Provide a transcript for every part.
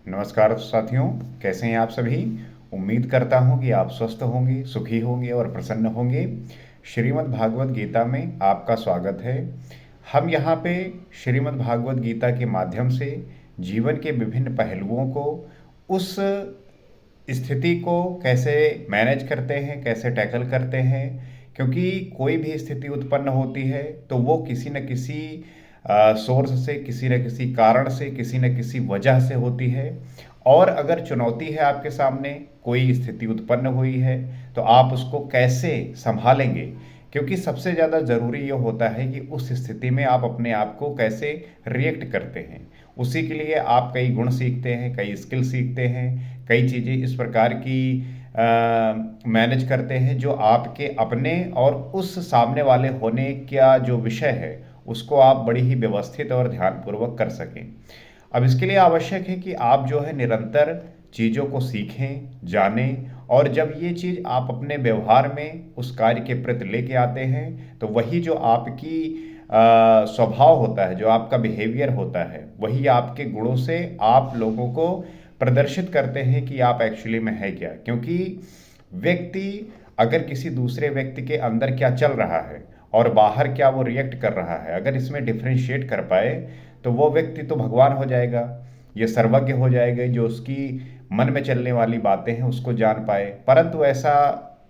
नमस्कार साथियों, कैसे हैं आप सभी। उम्मीद करता हूं कि आप स्वस्थ होंगे, सुखी होंगे और प्रसन्न होंगे। श्रीमद् भागवत गीता में आपका स्वागत है। हम यहाँ पे श्रीमद् भागवत गीता के माध्यम से जीवन के विभिन्न पहलुओं को, उस स्थिति को कैसे मैनेज करते हैं, कैसे टैकल करते हैं। क्योंकि कोई भी स्थिति उत्पन्न होती है तो वो किसी न किसी सोर्स से, किसी न किसी कारण से, किसी न किसी वजह से होती है। और अगर चुनौती है आपके सामने, कोई स्थिति उत्पन्न हुई है, तो आप उसको कैसे संभालेंगे। क्योंकि सबसे ज़्यादा ज़रूरी ये होता है कि उस स्थिति में आप अपने आप को कैसे रिएक्ट करते हैं। उसी के लिए आप कई गुण सीखते हैं, कई स्किल सीखते हैं, कई चीज़ें इस प्रकार की मैनेज करते हैं जो आपके अपने और उस सामने वाले होने का जो विषय है उसको आप बड़ी ही व्यवस्थित और ध्यानपूर्वक कर सकें। अब इसके लिए आवश्यक है कि आप जो है निरंतर चीज़ों को सीखें, जानें, और जब ये चीज़ आप अपने व्यवहार में उस कार्य के प्रति लेके आते हैं तो वही जो आपकी स्वभाव होता है, जो आपका बिहेवियर होता है, वही आपके गुणों से आप लोगों को प्रदर्शित करते हैं कि आप एक्चुअली में है क्या। क्योंकि व्यक्ति अगर किसी दूसरे व्यक्ति के अंदर क्या चल रहा है और बाहर क्या वो रिएक्ट कर रहा है, अगर इसमें डिफ्रेंशिएट कर पाए तो वो व्यक्ति तो भगवान हो जाएगा, ये सर्वज्ञ हो जाएगा, जो उसकी मन में चलने वाली बातें हैं उसको जान पाए। परंतु ऐसा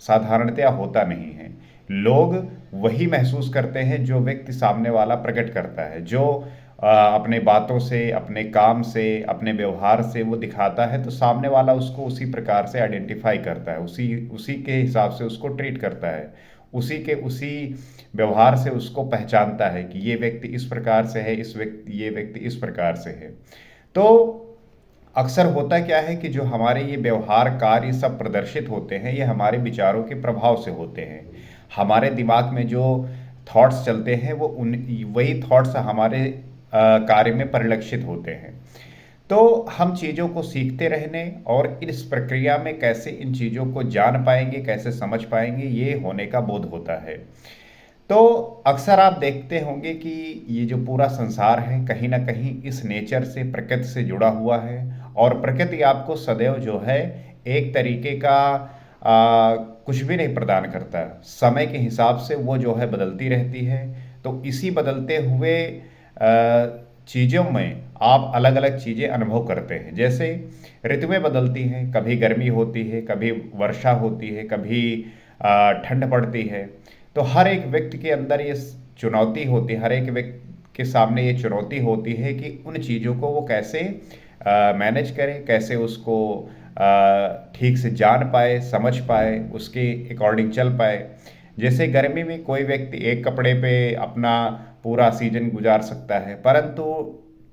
साधारणतया होता नहीं है। लोग वही महसूस करते हैं जो व्यक्ति सामने वाला प्रकट करता है, जो अपने बातों से, अपने काम से, अपने व्यवहार से वो दिखाता है, तो सामने वाला उसको उसी प्रकार से आइडेंटिफाई करता है, उसी उसी के हिसाब से उसको ट्रीट करता है, उसी व्यवहार से उसको पहचानता है कि ये व्यक्ति इस प्रकार से है, ये व्यक्ति इस प्रकार से है। तो अक्सर होता क्या है कि जो हमारे ये व्यवहार, कार्य सब प्रदर्शित होते हैं, ये हमारे विचारों के प्रभाव से होते हैं। हमारे दिमाग में जो थॉट्स चलते हैं वो वही थॉट्स हमारे कार्य में परिलक्षित होते हैं। तो हम चीज़ों को सीखते रहने और इस प्रक्रिया में कैसे इन चीज़ों को जान पाएंगे, कैसे समझ पाएंगे, ये होने का बोध होता है। तो अक्सर आप देखते होंगे कि ये जो पूरा संसार है कहीं ना कहीं इस नेचर से, प्रकृति से जुड़ा हुआ है। और प्रकृति आपको सदैव जो है एक तरीके का कुछ भी नहीं प्रदान करता। समय के हिसाब से वो जो है बदलती रहती है। तो इसी बदलते हुए चीज़ों में आप अलग अलग चीज़ें अनुभव करते हैं। जैसे ऋतुएं बदलती हैं, कभी गर्मी होती है, कभी वर्षा होती है, कभी ठंड पड़ती है। तो हर एक व्यक्ति के अंदर ये चुनौती होती है, हर एक व्यक्ति के सामने ये चुनौती होती है कि उन चीज़ों को वो कैसे मैनेज करे, कैसे उसको ठीक से जान पाए, समझ पाए, उसके अकॉर्डिंग चल पाए। जैसे गर्मी में कोई व्यक्ति एक कपड़े पे अपना पूरा सीजन गुजार सकता है, परंतु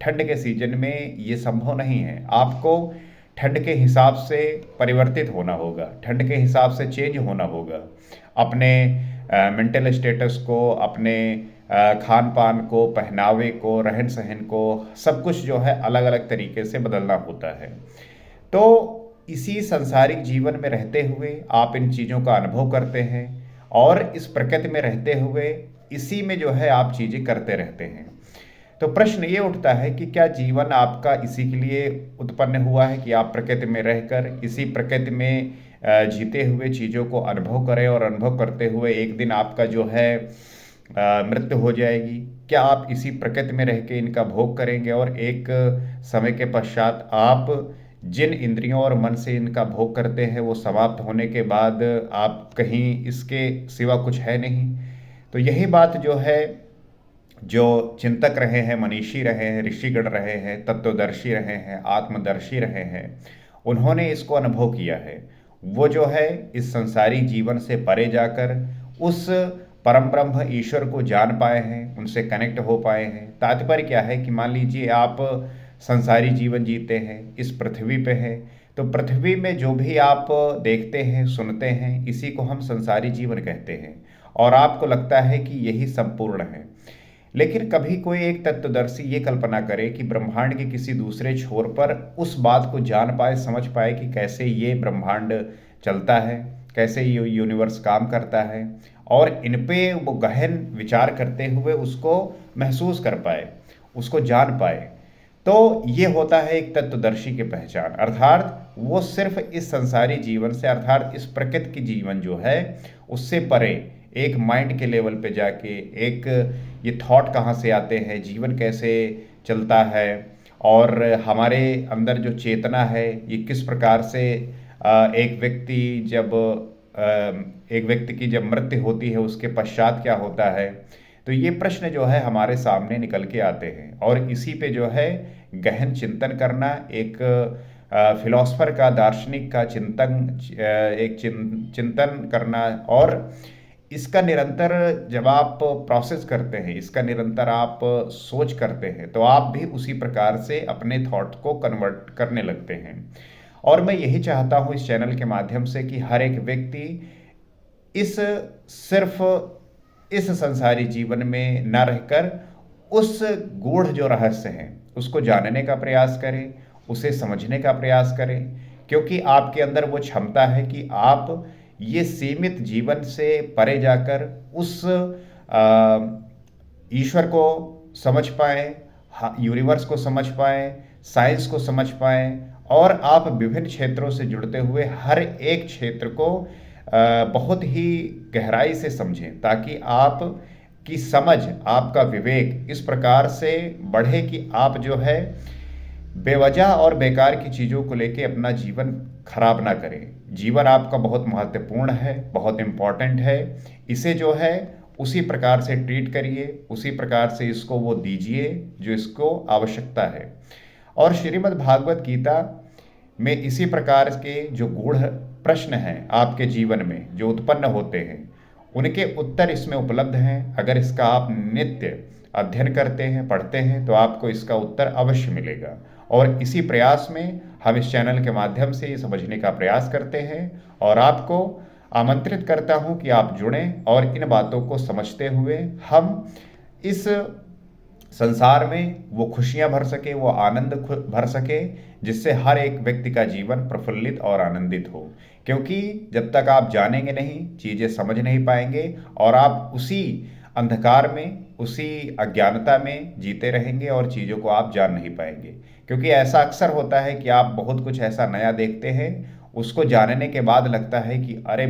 ठंड के सीजन में ये संभव नहीं है। आपको ठंड के हिसाब से परिवर्तित होना होगा, ठंड के हिसाब से चेंज होना होगा। अपने मेंटल स्टेटस को, अपने खान पान को, पहनावे को, रहन सहन को, सब कुछ जो है अलग अलग तरीके से बदलना होता है। तो इसी सांसारिक जीवन में रहते हुए आप इन चीज़ों का अनुभव करते हैं और इस प्रकृति में रहते हुए इसी में जो है आप चीज़ें करते रहते हैं। तो प्रश्न ये उठता है कि क्या जीवन आपका इसी के लिए उत्पन्न हुआ है कि आप प्रकृति में रहकर इसी प्रकृति में जीते हुए चीज़ों को अनुभव करें, और अनुभव करते हुए एक दिन आपका जो है मृत्यु हो जाएगी। क्या आप इसी प्रकृति में रह के इनका भोग करेंगे और एक समय के पश्चात आप जिन इंद्रियों और मन से इनका भोग करते हैं वो समाप्त होने के बाद आप कहीं इसके सिवा कुछ है नहीं। तो यही बात जो है, जो चिंतक रहे हैं, मनीषी रहे हैं, ऋषिगण रहे हैं, तत्वदर्शी रहे हैं, आत्मदर्शी रहे हैं, उन्होंने इसको अनुभव किया है। वो जो है इस संसारी जीवन से परे जाकर उस परम ब्रह्म ईश्वर को जान पाए हैं, उनसे कनेक्ट हो पाए हैं। तात्पर्य क्या है कि मान लीजिए आप संसारी जीवन जीते हैं, इस पृथ्वी पे हैं, तो पृथ्वी में जो भी आप देखते हैं, सुनते हैं, इसी को हम संसारी जीवन कहते हैं और आपको लगता है कि यही संपूर्ण है। लेकिन कभी कोई एक तत्वदर्शी ये कल्पना करे कि ब्रह्मांड के किसी दूसरे छोर पर उस बात को जान पाए, समझ पाए कि कैसे ये ब्रह्मांड चलता है, कैसे ये यूनिवर्स काम करता है, और इन पे वो गहन विचार करते हुए उसको महसूस कर पाए, उसको जान पाए। तो ये होता है एक तत्वदर्शी की पहचान, अर्थात वो सिर्फ इस संसारी जीवन से, अर्थात इस प्रकृति की जीवन जो है उससे परे एक माइंड के लेवल पे जाके एक ये थॉट कहाँ से आते हैं, जीवन कैसे चलता है, और हमारे अंदर जो चेतना है ये किस प्रकार से एक व्यक्ति जब एक व्यक्ति की जब मृत्यु होती है उसके पश्चात क्या होता है। तो ये प्रश्न जो है हमारे सामने निकल के आते हैं और इसी पे जो है गहन चिंतन करना, एक फिलोसफर का, दार्शनिक का चिंतन करना, और इसका निरंतर जब आप प्रोसेस करते हैं, इसका निरंतर आप सोच करते हैं, तो आप भी उसी प्रकार से अपने थॉट को कन्वर्ट करने लगते हैं। और मैं यही चाहता हूँ इस चैनल के माध्यम से कि हर एक व्यक्ति इस सिर्फ इस संसारी जीवन में न रहकर उस गूढ़ जो रहस्य हैं उसको जानने का प्रयास करें, उसे समझने का प्रयास करें, क्योंकि आपके अंदर वो क्षमता है कि आप ये सीमित जीवन से परे जाकर उस ईश्वर को समझ पाएं, यूनिवर्स को समझ पाएं, साइंस को समझ पाएं, और आप विभिन्न क्षेत्रों से जुड़ते हुए हर एक क्षेत्र को बहुत ही गहराई से समझें, ताकि आप की समझ, आपका विवेक इस प्रकार से बढ़े कि आप जो है बेवजह और बेकार की चीज़ों को लेके अपना जीवन खराब ना करें। जीवन आपका बहुत महत्वपूर्ण है, बहुत इम्पॉर्टेंट है, इसे जो है उसी प्रकार से ट्रीट करिए, उसी प्रकार से इसको वो दीजिए जो इसको आवश्यकता है। और श्रीमद् भागवत गीता में इसी प्रकार के जो गूढ़ प्रश्न हैं आपके जीवन में जो उत्पन्न होते हैं, उनके उत्तर इसमें उपलब्ध हैं। अगर इसका आप नित्य अध्ययन करते हैं, पढ़ते हैं, तो आपको इसका उत्तर अवश्य मिलेगा। और इसी प्रयास में हम इस चैनल के माध्यम से ये समझने का प्रयास करते हैं और आपको आमंत्रित करता हूँ कि आप जुड़ें और इन बातों को समझते हुए हम इस संसार में वो खुशियां भर सके, वो आनंद भर सके, जिससे हर एक व्यक्ति का जीवन प्रफुल्लित और आनंदित हो। क्योंकि जब तक आप जानेंगे नहीं, चीज़ें समझ नहीं पाएंगे और आप उसी अंधकार में, उसी अज्ञानता में जीते रहेंगे और चीज़ों को आप जान नहीं पाएंगे। क्योंकि ऐसा अक्सर होता है कि आप बहुत कुछ ऐसा नया देखते हैं, उसको जानने के बाद लगता है कि अरे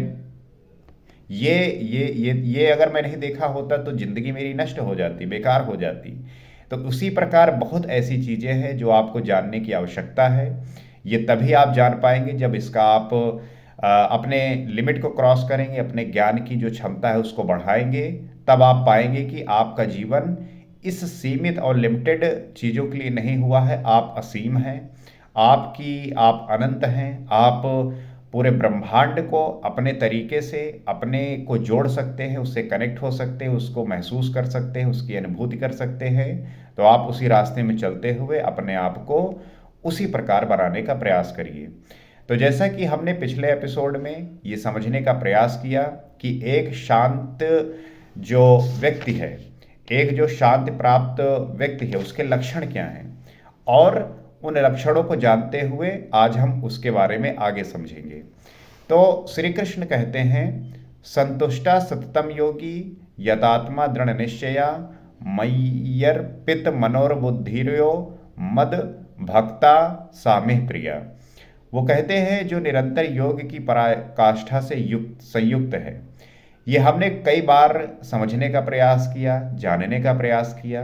ये अगर मैं नहीं देखा होता तो ज़िंदगी मेरी नष्ट हो जाती, बेकार हो जाती। तो उसी प्रकार बहुत ऐसी चीज़ें हैं जो आपको जानने की आवश्यकता है। ये तभी आप जान पाएंगे जब इसका आप अपने लिमिट को क्रॉस करेंगे, अपने ज्ञान की जो क्षमता है उसको बढ़ाएंगे, तब आप पाएंगे कि आपका जीवन इस सीमित और लिमिटेड चीज़ों के लिए नहीं हुआ है। आप असीम हैं, आप अनंत हैं, आप पूरे ब्रह्मांड को अपने तरीके से अपने को जोड़ सकते हैं, उससे कनेक्ट हो सकते हैं, उसको महसूस कर सकते हैं, उसकी अनुभूति कर सकते हैं। तो आप उसी रास्ते में चलते हुए अपने आप को उसी प्रकार बनाने का प्रयास करिए। तो जैसा कि हमने पिछले एपिसोड में ये समझने का प्रयास किया कि एक शांत जो व्यक्ति है, एक जो शांति प्राप्त व्यक्ति है, उसके लक्षण क्या हैं, और उन लक्षणों को जानते हुए आज हम उसके बारे में आगे समझेंगे। तो श्री कृष्ण कहते हैं, संतुष्टा सततम योगी यतात्मा दृढ़ निश्चया मय्यर्पित मनोरबुद्धिर्यो मद भक्ता सामेह प्रिया। वो कहते हैं जो निरंतर योग की पराकाष्ठा से संयुक्त है। ये हमने कई बार समझने का प्रयास किया, जानने का प्रयास किया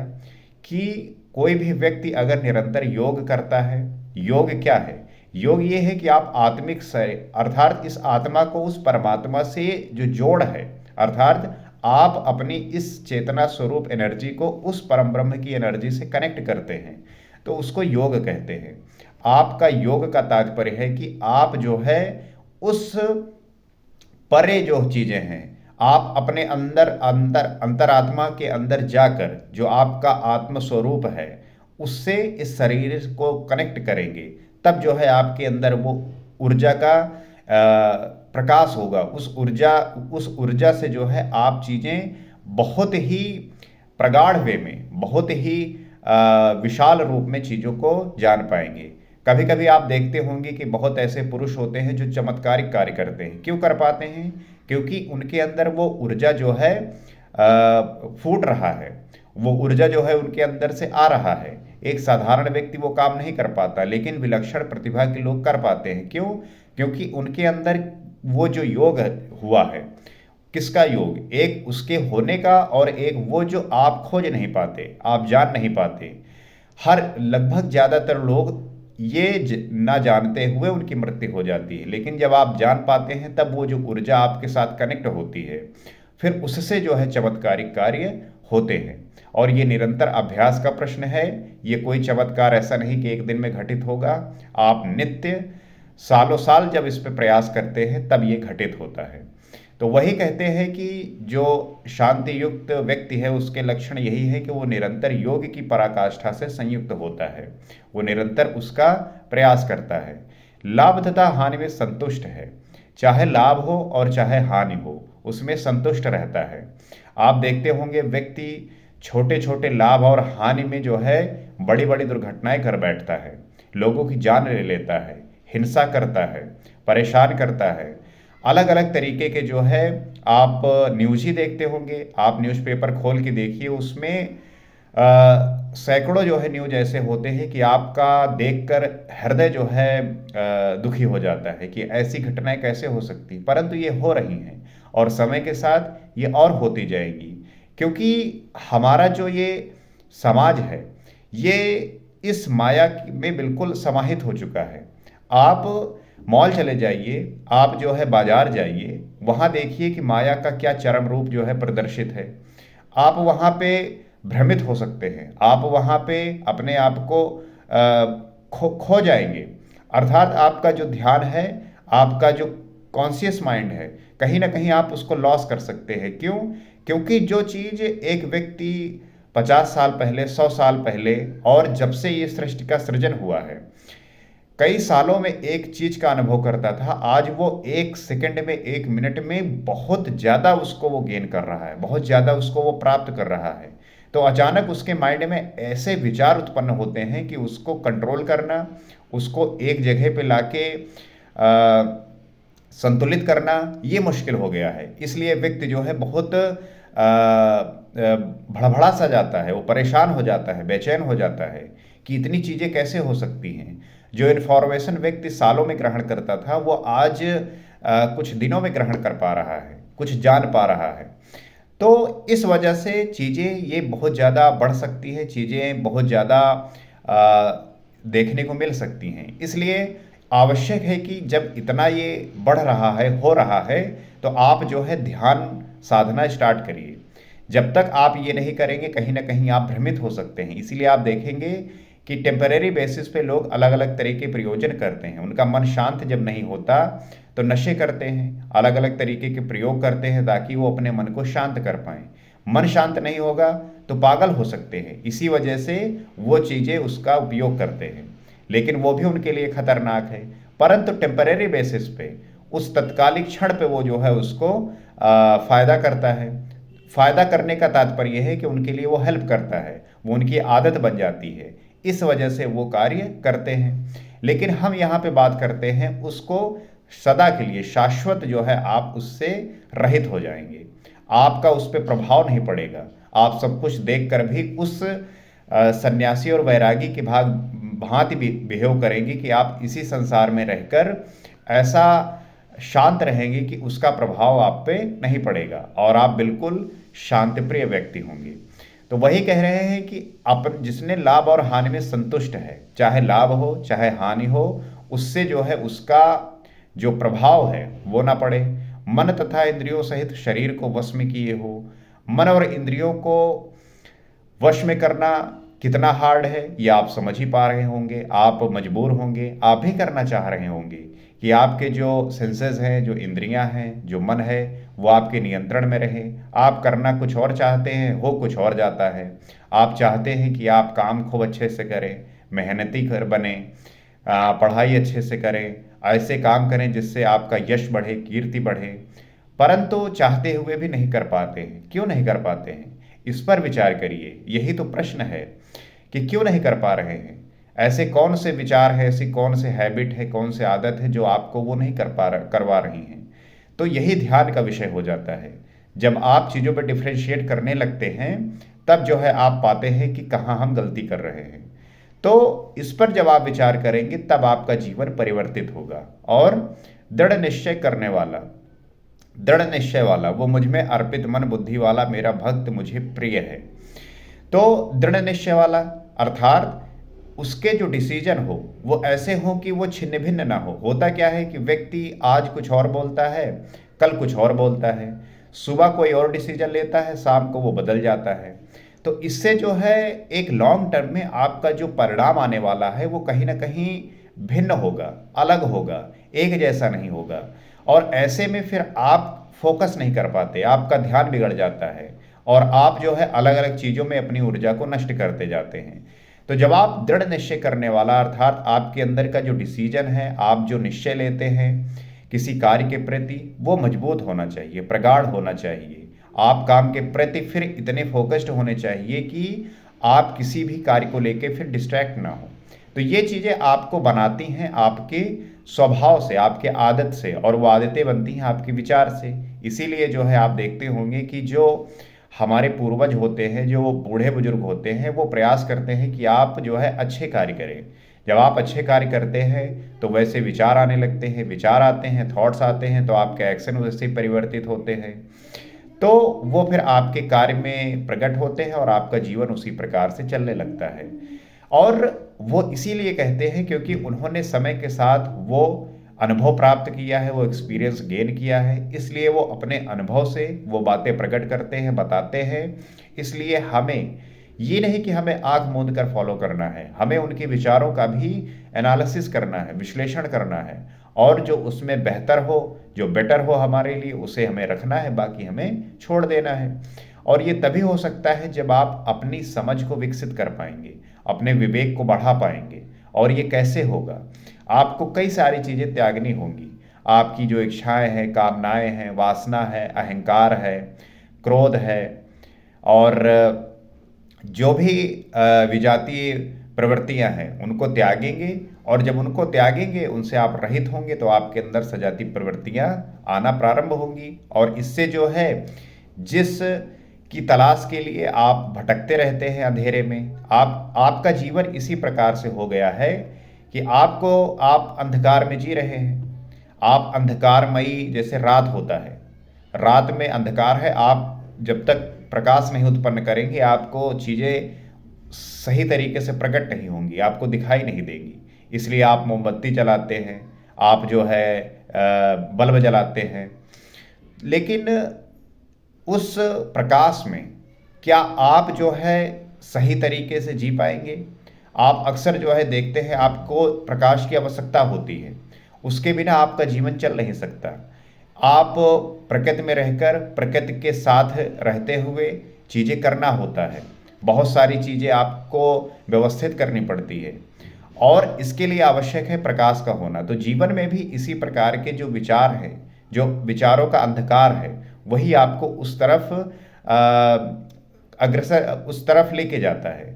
कि कोई भी व्यक्ति अगर निरंतर योग करता है, योग क्या है? योग ये है कि आप आत्मिक से, अर्थात इस आत्मा को उस परमात्मा से जो जोड़ है, अर्थात आप अपनी इस चेतना स्वरूप एनर्जी को उस परम ब्रह्म की एनर्जी से कनेक्ट करते हैं, तो उसको योग कहते हैं। आपका योग का तात्पर्य है कि आप जो है उस परे जो चीजें हैं, आप अपने अंतरात्मा के अंदर जाकर जो आपका आत्म स्वरूप है उससे इस शरीर को कनेक्ट करेंगे, तब जो है आपके अंदर वो ऊर्जा का प्रकाश होगा। उस ऊर्जा से जो है आप चीज़ें बहुत ही प्रगाढ़ वे में, बहुत ही विशाल रूप में चीज़ों को जान पाएंगे। कभी कभी आप देखते होंगे कि बहुत ऐसे पुरुष होते हैं जो चमत्कारिक कार्य करते हैं। क्यों कर पाते हैं? क्योंकि उनके अंदर वो ऊर्जा जो है फूट रहा है, वो ऊर्जा जो है उनके अंदर से आ रहा है। एक साधारण व्यक्ति वो काम नहीं कर पाता, लेकिन विलक्षण प्रतिभा के लोग कर पाते हैं। क्यों? क्योंकि उनके अंदर वो जो योग हुआ है, किसका योग? एक उसके होने का, और एक वो जो आप खोज नहीं पाते, आप जान नहीं पाते। हर लगभग ज़्यादातर लोग ये ना जानते हुए उनकी मृत्यु हो जाती है, लेकिन जब आप जान पाते हैं तब वो जो ऊर्जा आपके साथ कनेक्ट होती है, फिर उससे जो है चमत्कारिक कार्य होते हैं। और ये निरंतर अभ्यास का प्रश्न है। ये कोई चमत्कार ऐसा नहीं कि एक दिन में घटित होगा। आप नित्य सालों साल जब इस पे प्रयास करते हैं तब ये घटित होता है। तो वही कहते हैं कि जो शांति युक्त व्यक्ति है उसके लक्षण यही है कि वो निरंतर योग की पराकाष्ठा से संयुक्त होता है, वो निरंतर उसका प्रयास करता है। लाभ तथा हानि में संतुष्ट है, चाहे लाभ हो और चाहे हानि हो उसमें संतुष्ट रहता है। आप देखते होंगे व्यक्ति छोटे छोटे लाभ और हानि में जो है बड़ी बड़ी दुर्घटनाएं कर बैठता है, लोगों की जान ले लेता है, हिंसा करता है, परेशान करता है। अलग अलग तरीके के जो है आप न्यूज़ ही देखते होंगे, आप न्यूज़पेपर खोल के देखिए, उसमें सैकड़ों जो है न्यूज़ ऐसे होते हैं कि आपका देखकर हृदय जो है दुखी हो जाता है कि ऐसी घटनाएं कैसे हो सकती, परंतु ये हो रही हैं और समय के साथ ये और होती जाएगी। क्योंकि हमारा जो ये समाज है ये इस माया में बिल्कुल समाहित हो चुका है। आप मॉल चले जाइए, आप जो है बाजार जाइए, वहाँ देखिए कि माया का क्या चरम रूप जो है प्रदर्शित है। आप वहाँ पे भ्रमित हो सकते हैं, आप वहाँ पे अपने आप को खो जाएंगे। अर्थात आपका जो ध्यान है, आपका जो कॉन्शियस माइंड है, कहीं ना कहीं आप उसको लॉस कर सकते हैं। क्यों? क्योंकि जो चीज़ एक व्यक्ति 50 साल पहले, 100 साल पहले, और जब से ये सृष्टि का सृजन हुआ है, कई सालों में एक चीज का अनुभव करता था, आज वो एक सेकंड में, एक मिनट में बहुत ज्यादा उसको वो गेन कर रहा है, बहुत ज्यादा उसको वो प्राप्त कर रहा है। तो अचानक उसके माइंड में ऐसे विचार उत्पन्न होते हैं कि उसको कंट्रोल करना, उसको एक जगह पे लाके संतुलित करना ये मुश्किल हो गया है। इसलिए व्यक्ति जो है बहुत भड़बड़ा सा जाता है, वो परेशान हो जाता है, बेचैन हो जाता है कि इतनी चीज़ें कैसे हो सकती हैं। जो इन्फॉर्मेशन व्यक्ति सालों में ग्रहण करता था वो आज कुछ दिनों में ग्रहण कर पा रहा है, कुछ जान पा रहा है। तो इस वजह से चीज़ें ये बहुत ज़्यादा बढ़ सकती है, चीज़ें बहुत ज़्यादा देखने को मिल सकती हैं। इसलिए आवश्यक है कि जब इतना ये बढ़ रहा है, हो रहा है, तो आप जो है ध्यान साधना स्टार्ट करिए। जब तक आप ये नहीं करेंगे कहीं ना कहीं आप भ्रमित हो सकते हैं। इसीलिए आप देखेंगे कि टेम्परेरी बेसिस पे लोग अलग अलग तरह के प्रयोजन करते हैं। उनका मन शांत जब नहीं होता तो नशे करते हैं, अलग अलग तरीके के प्रयोग करते हैं ताकि वो अपने मन को शांत कर पाएं। मन शांत नहीं होगा तो पागल हो सकते हैं, इसी वजह से वो चीज़ें उसका उपयोग करते हैं, लेकिन वो भी उनके लिए खतरनाक है। परंतु टेम्परेरी बेसिस पे, उस तत्कालिक क्षण पे वो जो है उसको फायदा करता है। फायदा करने का तात्पर्य है कि उनके लिए वो हेल्प करता है, वो उनकी आदत बन जाती है, इस वजह से वो कार्य करते हैं। लेकिन हम यहाँ पे बात करते हैं उसको सदा के लिए, शाश्वत जो है आप उससे रहित हो जाएंगे, आपका उस पर प्रभाव नहीं पड़ेगा। आप सब कुछ देखकर भी उस सन्यासी और वैरागी की भांति बिहेव करेंगे कि आप इसी संसार में रहकर ऐसा शांत रहेंगे कि उसका प्रभाव आप पे नहीं पड़ेगा और आप बिल्कुल शांतिप्रिय व्यक्ति होंगे। तो वही कह रहे हैं कि अपन जिसने लाभ और हानि में संतुष्ट है, चाहे लाभ हो चाहे हानि हो, उससे जो है उसका जो प्रभाव है वो ना पड़े। मन तथा इंद्रियों सहित शरीर को वश में किए हो। मन और इंद्रियों को वश में करना कितना हार्ड है ये आप समझ ही पा रहे होंगे। आप मजबूर होंगे, आप भी करना चाह रहे होंगे कि आपके जो सेंसेस हैं, जो इंद्रियां हैं, जो मन है, वो आपके नियंत्रण में रहे। आप करना कुछ और चाहते हैं, हो कुछ और जाता है। आप चाहते हैं कि आप काम खूब अच्छे से करें, मेहनती कर बने, पढ़ाई अच्छे से करें, ऐसे काम करें जिससे आपका यश बढ़े, कीर्ति बढ़े, परंतु चाहते हुए भी नहीं कर पाते हैं। क्यों नहीं कर पाते हैं? इस पर विचार करिए। यही तो प्रश्न है कि क्यों नहीं कर पा रहे हैं। ऐसे कौन से विचार है, ऐसी कौन से हैबिट है, कौन से आदत है जो आपको वो नहीं करवा रही हैं। तो यही ध्यान का विषय हो जाता है। जब आप चीज़ों पर डिफ्रेंशिएट करने लगते हैं तब जो है आप पाते हैं कि कहाँ हम गलती कर रहे हैं। तो इस पर जब आप विचार करेंगे तब आपका जीवन परिवर्तित होगा। और दृढ़ निश्चय करने वाला, दृढ़ निश्चय वाला, वो मुझ में अर्पित मन बुद्धि वाला मेरा भक्त मुझे प्रिय है। तो दृढ़ निश्चय वाला अर्थात उसके जो डिसीजन हो वो ऐसे हो कि वो छिन्न भिन्न ना हो। होता क्या है कि व्यक्ति आज कुछ और बोलता है, कल कुछ और बोलता है, सुबह कोई और डिसीजन लेता है, शाम को वो बदल जाता है। तो इससे जो है एक लॉन्ग टर्म में आपका जो परिणाम आने वाला है वो कहीं ना कहीं भिन्न होगा, अलग होगा, एक जैसा नहीं होगा। और ऐसे में फिर आप फोकस नहीं कर पाते, आपका ध्यान बिगड़ जाता है और आप जो है अलग अलग चीज़ों में अपनी ऊर्जा को नष्ट करते जाते हैं। तो जब आप दृढ़ निश्चय करने वाला अर्थात आपके अंदर का जो डिसीजन है, आप जो निश्चय लेते हैं किसी कार्य के प्रति, वो मजबूत होना चाहिए, प्रगाढ़ होना चाहिए। आप काम के प्रति फिर इतने फोकस्ड होने चाहिए कि आप किसी भी कार्य को लेके फिर डिस्ट्रैक्ट ना हो। तो ये चीज़ें आपको बनाती हैं आपके स्वभाव से, आपके आदत से, और वो आदतें बनती हैं आपके विचार से। इसीलिए जो है आप देखते होंगे कि जो हमारे पूर्वज होते हैं, जो बूढ़े बुजुर्ग होते हैं, वो प्रयास करते हैं कि आप जो है अच्छे कार्य करें। जब आप अच्छे कार्य करते हैं तो वैसे विचार आने लगते हैं, विचार आते हैं, थॉट्स आते हैं, तो आपके एक्शन वैसे ही परिवर्तित होते हैं। तो वो फिर आपके कार्य में प्रकट होते हैं और आपका जीवन उसी प्रकार से चलने लगता है। और वो इसीलिए कहते हैं क्योंकि उन्होंने समय के साथ वो अनुभव प्राप्त किया है, वो एक्सपीरियंस गेन किया है, इसलिए वो अपने अनुभव से वो बातें प्रकट करते हैं, बताते हैं। इसलिए हमें ये नहीं कि हमें आंख मूंद कर फॉलो करना है, हमें उनके विचारों का भी एनालिसिस करना है, विश्लेषण करना है, और जो उसमें बेहतर हो, जो बेटर हो हमारे लिए, उसे हमें रखना है, बाकी हमें छोड़ देना है। और ये तभी हो सकता है जब आप अपनी समझ को विकसित कर पाएंगे, अपने विवेक को बढ़ा पाएंगे। और ये कैसे होगा? आपको कई सारी चीज़ें त्यागनी होंगी। आपकी जो इच्छाएं हैं, कामनाएं हैं, वासना है, अहंकार है, क्रोध है, और जो भी विजातीय प्रवृत्तियां हैं उनको त्यागेंगे। और जब उनको त्यागेंगे, उनसे आप रहित होंगे, तो आपके अंदर सजातीय प्रवृत्तियां आना प्रारंभ होंगी। और इससे जो है जिस की तलाश के लिए आप भटकते रहते हैं अंधेरे में, आपका जीवन इसी प्रकार से हो गया है कि आप अंधकार में जी रहे हैं। आप अंधकारमयी, जैसे रात होता है, रात में अंधकार है, आप जब तक प्रकाश नहीं उत्पन्न करेंगे आपको चीज़ें सही तरीके से प्रकट नहीं होंगी, आपको दिखाई नहीं देंगी। इसलिए आप मोमबत्ती जलाते हैं, आप जो है बल्ब जलाते हैं। लेकिन उस प्रकाश में क्या आप जो है सही तरीके से जी पाएंगे? आप अक्सर जो है देखते हैं आपको प्रकाश की आवश्यकता होती है, उसके बिना आपका जीवन चल नहीं सकता। आप प्रकृति में रहकर प्रकृति के साथ रहते हुए चीज़ें करना होता है, बहुत सारी चीज़ें आपको व्यवस्थित करनी पड़ती है, और इसके लिए आवश्यक है प्रकाश का होना। तो जीवन में भी इसी प्रकार के जो विचार हैं, जो विचारों का अंधकार है, वही आपको उस तरफ अग्रसर, उस तरफ लेके जाता है।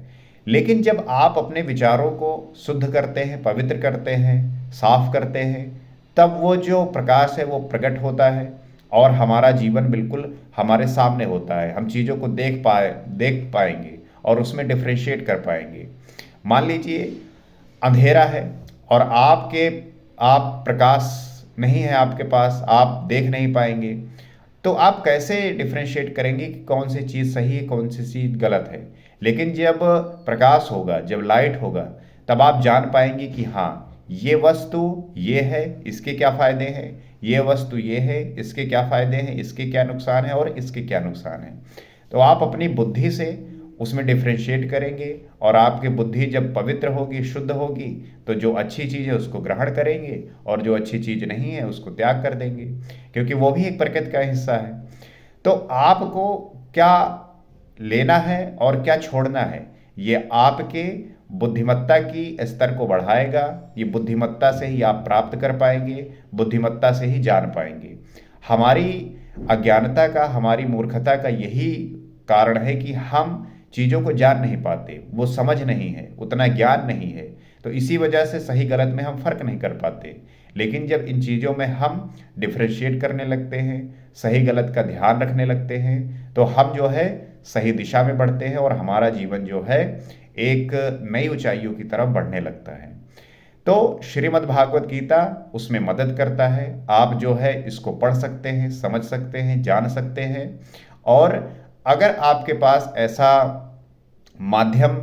लेकिन जब आप अपने विचारों को शुद्ध करते हैं, पवित्र करते हैं, साफ करते हैं, तब वो जो प्रकाश है वो प्रकट होता है और हमारा जीवन बिल्कुल हमारे सामने होता है। हम चीज़ों को देख पाएंगे और उसमें डिफ्रेंशिएट कर पाएंगे। मान लीजिए अंधेरा है और आप प्रकाश नहीं है आपके पास, आप देख नहीं पाएंगे, तो आप कैसे डिफ्रेंशिएट करेंगे कि कौन सी चीज़ सही है, कौन सी चीज़ गलत है? लेकिन जब प्रकाश होगा, जब लाइट होगा, तब आप जान पाएंगे कि हाँ, ये वस्तु ये है, इसके क्या फ़ायदे हैं, ये वस्तु ये है, इसके क्या फ़ायदे हैं, इसके क्या नुकसान है और इसके क्या नुकसान है। तो आप अपनी बुद्धि से उसमें डिफ्रेंशिएट करेंगे, और आपकी बुद्धि जब पवित्र होगी, शुद्ध होगी, तो जो अच्छी चीज़ है उसको ग्रहण करेंगे और जो अच्छी चीज़ नहीं है उसको त्याग कर देंगे, क्योंकि वो भी एक प्रकृति का हिस्सा है। तो आपको क्या लेना है और क्या छोड़ना है, ये आपके बुद्धिमत्ता की स्तर को बढ़ाएगा। ये बुद्धिमत्ता से ही आप प्राप्त कर पाएंगे, बुद्धिमत्ता से ही जान पाएंगे। हमारी अज्ञानता का, हमारी मूर्खता का यही कारण है कि हम चीज़ों को जान नहीं पाते, वो समझ नहीं है, उतना ज्ञान नहीं है, तो इसी वजह से सही गलत में हम फर्क नहीं कर पाते। लेकिन जब इन चीज़ों में हम डिफ्रेंशिएट करने लगते हैं, सही गलत का ध्यान रखने लगते हैं, तो हम जो है सही दिशा में बढ़ते हैं और हमारा जीवन जो है एक नई ऊंचाइयों की तरफ बढ़ने लगता है। तो श्रीमद् भागवत गीता उसमें मदद करता है। आप जो है इसको पढ़ सकते हैं, समझ सकते हैं, जान सकते हैं। और अगर आपके पास ऐसा माध्यम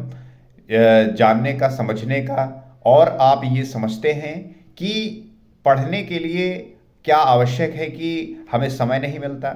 जानने का, समझने का, और आप ये समझते हैं कि पढ़ने के लिए क्या आवश्यक है कि हमें समय नहीं मिलता,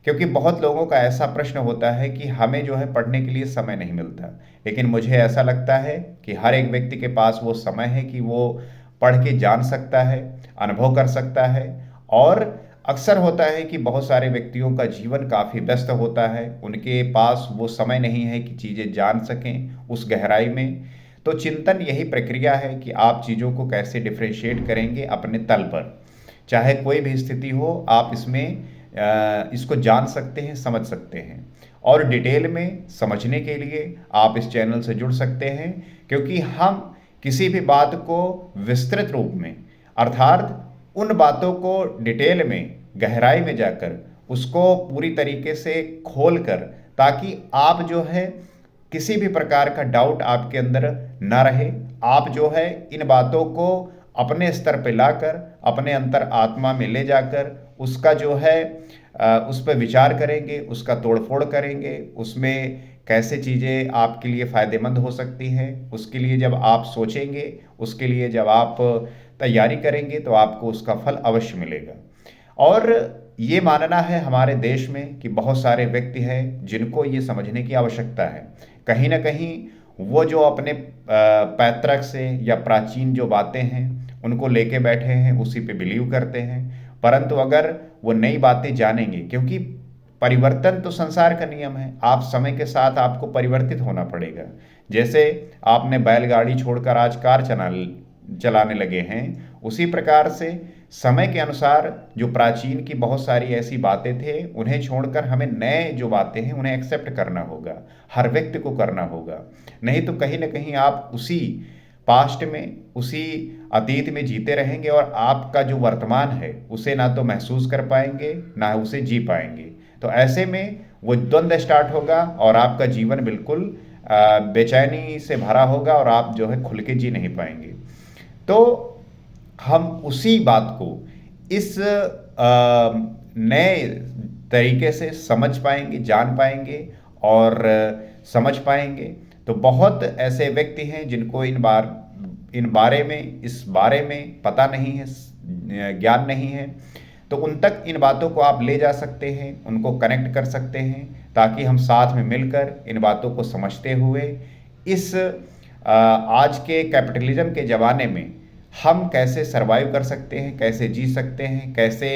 क्योंकि बहुत लोगों का ऐसा प्रश्न होता है कि हमें जो है पढ़ने के लिए समय नहीं मिलता। लेकिन मुझे ऐसा लगता है कि हर एक व्यक्ति के पास वो समय है कि वो पढ़ के जान सकता है, अनुभव कर सकता है। और अक्सर होता है कि बहुत सारे व्यक्तियों का जीवन काफ़ी व्यस्त होता है, उनके पास वो समय नहीं है कि चीज़ें जान सकें उस गहराई में। तो चिंतन यही प्रक्रिया है कि आप चीज़ों को कैसे डिफ्रेंशिएट करेंगे अपने तल पर। चाहे कोई भी स्थिति हो, आप इसमें इसको जान सकते हैं, समझ सकते हैं। और डिटेल में समझने के लिए आप इस चैनल से जुड़ सकते हैं, क्योंकि हम किसी भी बात को विस्तृत रूप में, अर्थात उन बातों को डिटेल में, गहराई में जाकर उसको पूरी तरीके से खोल कर, ताकि आप जो है किसी भी प्रकार का डाउट आपके अंदर ना रहे। आप जो है इन बातों को अपने स्तर पे लाकर, अपने अंतर आत्मा में ले जाकर उसका जो है उस पर विचार करेंगे, उसका तोड़फोड़ करेंगे, उसमें कैसे चीज़ें आपके लिए फ़ायदेमंद हो सकती हैं। उसके लिए जब आप सोचेंगे, उसके लिए जब आप तैयारी करेंगे, तो आपको उसका फल अवश्य मिलेगा। और ये मानना है हमारे देश में कि बहुत सारे व्यक्ति हैं जिनको ये समझने की आवश्यकता है। कहीं ना कहीं वो जो अपने पैतृक से या प्राचीन जो बातें हैं उनको लेके बैठे हैं, उसी पे बिलीव करते हैं। परंतु अगर वो नई बातें जानेंगे, क्योंकि परिवर्तन तो संसार का नियम है, आप समय के साथ आपको परिवर्तित होना पड़ेगा। जैसे आपने बैलगाड़ी छोड़कर आज कार चलाने लगे हैं, उसी प्रकार से समय के अनुसार जो प्राचीन की बहुत सारी ऐसी बातें थे उन्हें छोड़कर हमें नए जो बातें हैं उन्हें एक्सेप्ट करना होगा, हर व्यक्ति को करना होगा। नहीं तो कहीं ना कहीं आप उसी पास्ट में, उसी अतीत में जीते रहेंगे और आपका जो वर्तमान है उसे ना तो महसूस कर पाएंगे, ना उसे जी पाएंगे। तो ऐसे में वो द्वंद्व स्टार्ट होगा और आपका जीवन बिल्कुल बेचैनी से भरा होगा और आप जो है खुल के जी नहीं पाएंगे। तो हम उसी बात को इस नए तरीके से समझ पाएंगे, जान पाएंगे और समझ पाएंगे। तो बहुत ऐसे व्यक्ति हैं जिनको इस बारे में पता नहीं है, ज्ञान नहीं है। तो उन तक इन बातों को आप ले जा सकते हैं, उनको कनेक्ट कर सकते हैं, ताकि हम साथ में मिलकर इन बातों को समझते हुए इस आज के कैपिटलिज्म के ज़माने में हम कैसे सरवाइव कर सकते हैं, कैसे जी सकते हैं, कैसे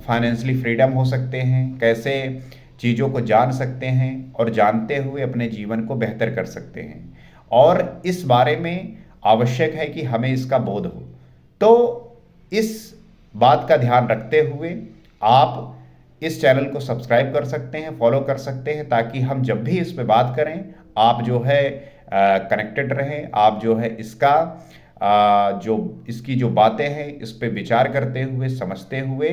फाइनेंशियली फ्रीडम हो सकते हैं, कैसे चीज़ों को जान सकते हैं और जानते हुए अपने जीवन को बेहतर कर सकते हैं। और इस बारे में आवश्यक है कि हमें इसका बोध हो। तो इस बात का ध्यान रखते हुए आप इस चैनल को सब्सक्राइब कर सकते हैं, फॉलो कर सकते हैं, ताकि हम जब भी इस पे बात करें आप जो है कनेक्टेड रहें। आप जो है इसकी जो बातें हैं इस पे विचार करते हुए, समझते हुए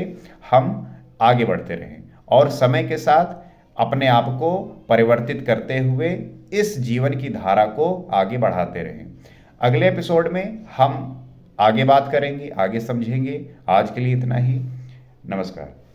हम आगे बढ़ते रहें और समय के साथ अपने आप को परिवर्तित करते हुए इस जीवन की धारा को आगे बढ़ाते रहें। अगले एपिसोड में हम आगे बात करेंगे, आगे समझेंगे। आज के लिए इतना ही। नमस्कार।